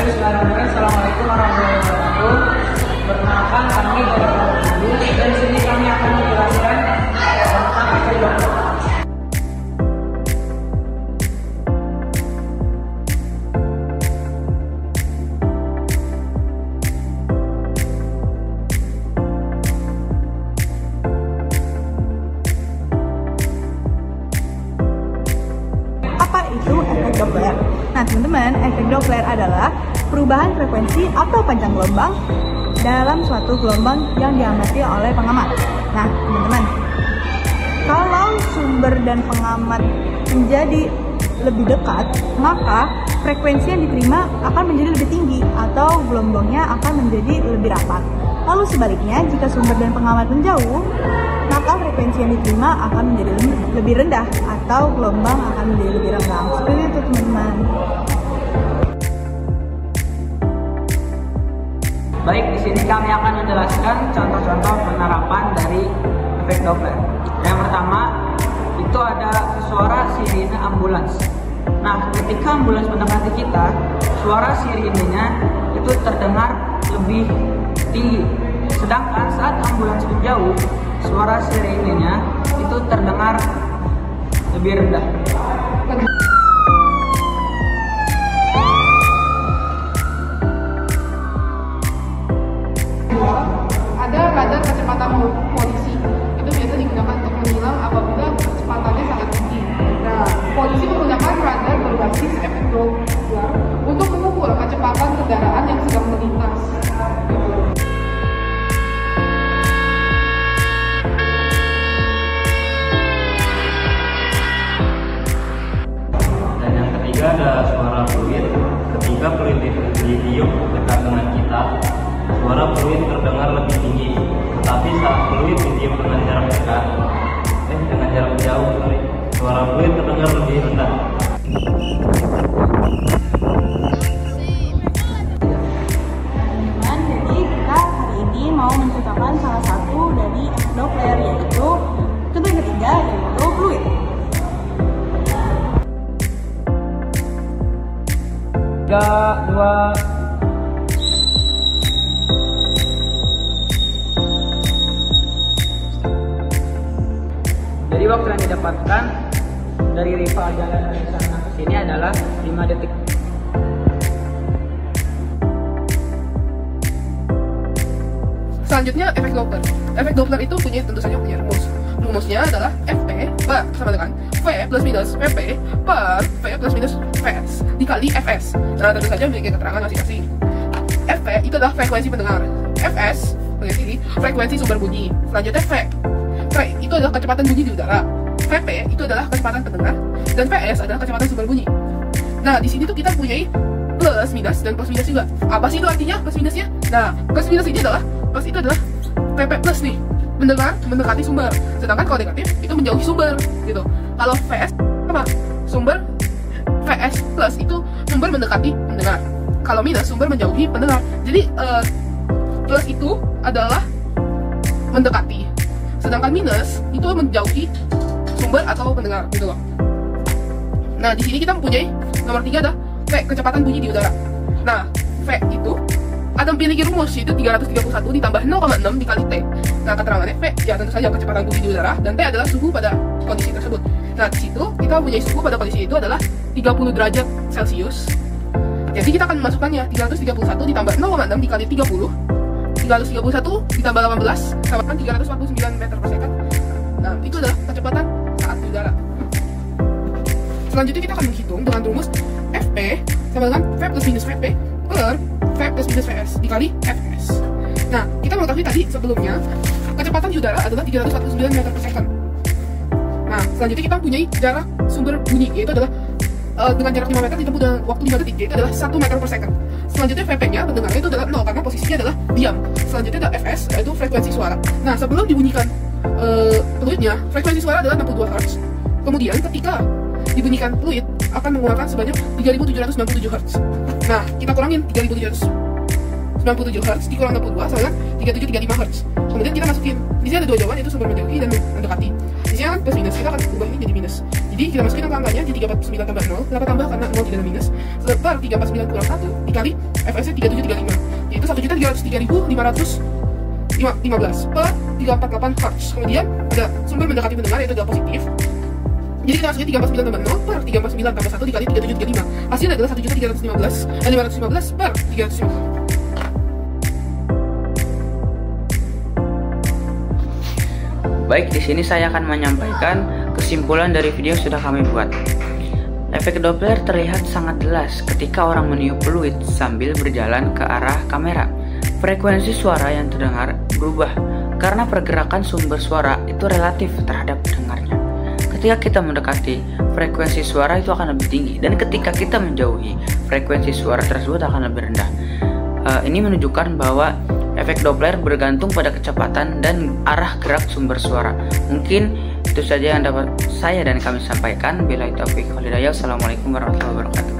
Bismillahirrahmanirrahim. Assalamualaikum warahmatullahi wabarakatuh. Perkenalkan, kami dari Kampus dan di sini kami akan menjelaskan tentang efek Doppler. Apa itu efek Doppler? Nah teman-teman, efek Doppler adalah perubahan frekuensi atau panjang gelombang dalam suatu gelombang yang diamati oleh pengamat. Nah teman-teman, kalau sumber dan pengamat menjadi lebih dekat, maka frekuensi yang diterima akan menjadi lebih tinggi atau gelombangnya akan menjadi lebih rapat. Lalu sebaliknya, jika sumber dan pengamat menjauh, maka frekuensi yang diterima akan menjadi lebih rendah atau gelombang akan menjadi lebih renggang. Seperti itu teman-teman. Baik, di sini kami akan menjelaskan contoh-contoh penerapan dari efek Doppler. Yang pertama, itu ada suara sirine ambulans. Nah, ketika ambulans mendekati kita, suara sirinenya itu terdengar lebih tinggi. Sedangkan saat ambulans menjauh, suara sirinenya itu terdengar lebih rendah. Ada radar kecepatan polisi. Itu biasa digunakan untuk menilang apabila kecepatannya sangat tinggi. Nah, polisi menggunakan radar berbasis efek Doppler untuk mengukur kecepatan kendaraan yang sedang melintas. Dan yang ketiga ada suara fluid. Ketika fluid ditiup dekat dengan kita, suara fluid terdengar lebih tinggi. Tetapi saat fluid ditiup dengan jarak dekat, dengan jarak jauh, suara fluid terdengar lebih rendah. Teman-teman, jadi kita hari ini mau menceritakan salah satu dari efek Doppler, yaitu contoh yang ketiga yaitu fluid. Tiga, dua, jadi waktu yang didapatkan dari rival jalan dari sana ke sini adalah 5 detik. Selanjutnya efek Doppler. Efek Doppler itu tentu saja punya rumus. Rumusnya adalah Fp sama dengan V plus minus Vp per V plus minus Vs dikali Fs. Nah, tentu saja memiliki keterangan masing-masing. Fp itu adalah frekuensi pendengar. Fs bagian sini frekuensi sumber bunyi. Selanjutnya V itu adalah kecepatan bunyi di udara. Vp itu adalah kecepatan pendengar dan Vs adalah kecepatan sumber bunyi. Nah, di sini tuh kita punya plus minus dan plus minus juga. Apa sih itu artinya plus minusnya? Nah, plus minus ini adalah plus itu adalah Vp plus nih, mendengar mendekati sumber. Sedangkan kalau negatif itu menjauhi sumber gitu. Kalau Vs apa? Sumber Vs plus itu sumber mendekati pendengar. Kalau minus sumber menjauhi pendengar. Jadi plus itu adalah mendekati. Sedangkan minus itu menjauhi sumber atau pendengar gitu loh. Nah, di sini kita mempunyai nomor 3 ada V, kecepatan bunyi di udara. Nah, V itu ada memiliki rumus, yaitu 331 ditambah 0,6 dikali T. Nah, keterangannya V, ya tentu saja kecepatan bunyi di udara, dan T adalah suhu pada kondisi tersebut. Nah, di situ kita mempunyai suhu pada kondisi itu adalah 30 derajat Celcius. Jadi kita akan memasukkannya 331 ditambah 0,6 dikali 30. 331 ditambah 18 sama dengan 349 meter per second. Nah, itu adalah kecepatan saat di udara. Selanjutnya kita akan menghitung dengan rumus Fp sama dengan V plus minus Vp per V plus minus Vs dikali Fs. Nah, kita mengetahui tadi sebelumnya kecepatan di udara adalah 349 meter per second. Nah, selanjutnya kita mempunyai jarak sumber bunyi, yaitu adalah dengan jarak 5 meter ditempuh dengan waktu 5 detik, yaitu adalah 1 meter per second. Selanjutnya Vp-nya pendengarnya itu adalah 0 karena posisinya adalah diam. Selanjutnya ada Fs, yaitu frekuensi suara. Nah, sebelum dibunyikan fluidnya, frekuensi suara adalah 62 Hz. Kemudian ketika dibunyikan fluid akan mengeluarkan sebanyak 3797 Hz. Nah, kita kurangin 3797 Hz dikurang 62 sama dengan 3735 Hz. Kemudian kita masukin. Di sini ada dua jawaban, yaitu sumber menjauhi dan mendekati. posisinya kan plus minus, kita akan ubah ini jadi minus. Jadi kita masukin angka-angkanya jadi 349 tambah 0, kenapa tambah? Karena 0 tidak ada minus, per 349 kurang 1 dikali FS nya 3735, yaitu 1.303.515 per 348 Hz. Kemudian ada sumber mendekati mendengar yaitu adalah positif. Jadi kita masukin 349 tambah 0 per 349 tambah 1 dikali 3735. Hasilnya adalah 1.315 per 350. Baik, di sini saya akan menyampaikan kesimpulan dari video yang sudah kami buat. Efek Doppler terlihat sangat jelas ketika orang meniup peluit sambil berjalan ke arah kamera. Frekuensi suara yang terdengar berubah karena pergerakan sumber suara itu relatif terhadap pendengarnya. Ketika kita mendekati, frekuensi suara itu akan lebih tinggi, dan ketika kita menjauhi, frekuensi suara tersebut akan lebih rendah. Ini menunjukkan bahwa efek Doppler bergantung pada kecepatan dan arah gerak sumber suara. Mungkin itu saja yang dapat saya dan kami sampaikan. Billahi taufiq wal hidayah. Assalamualaikum warahmatullahi wabarakatuh.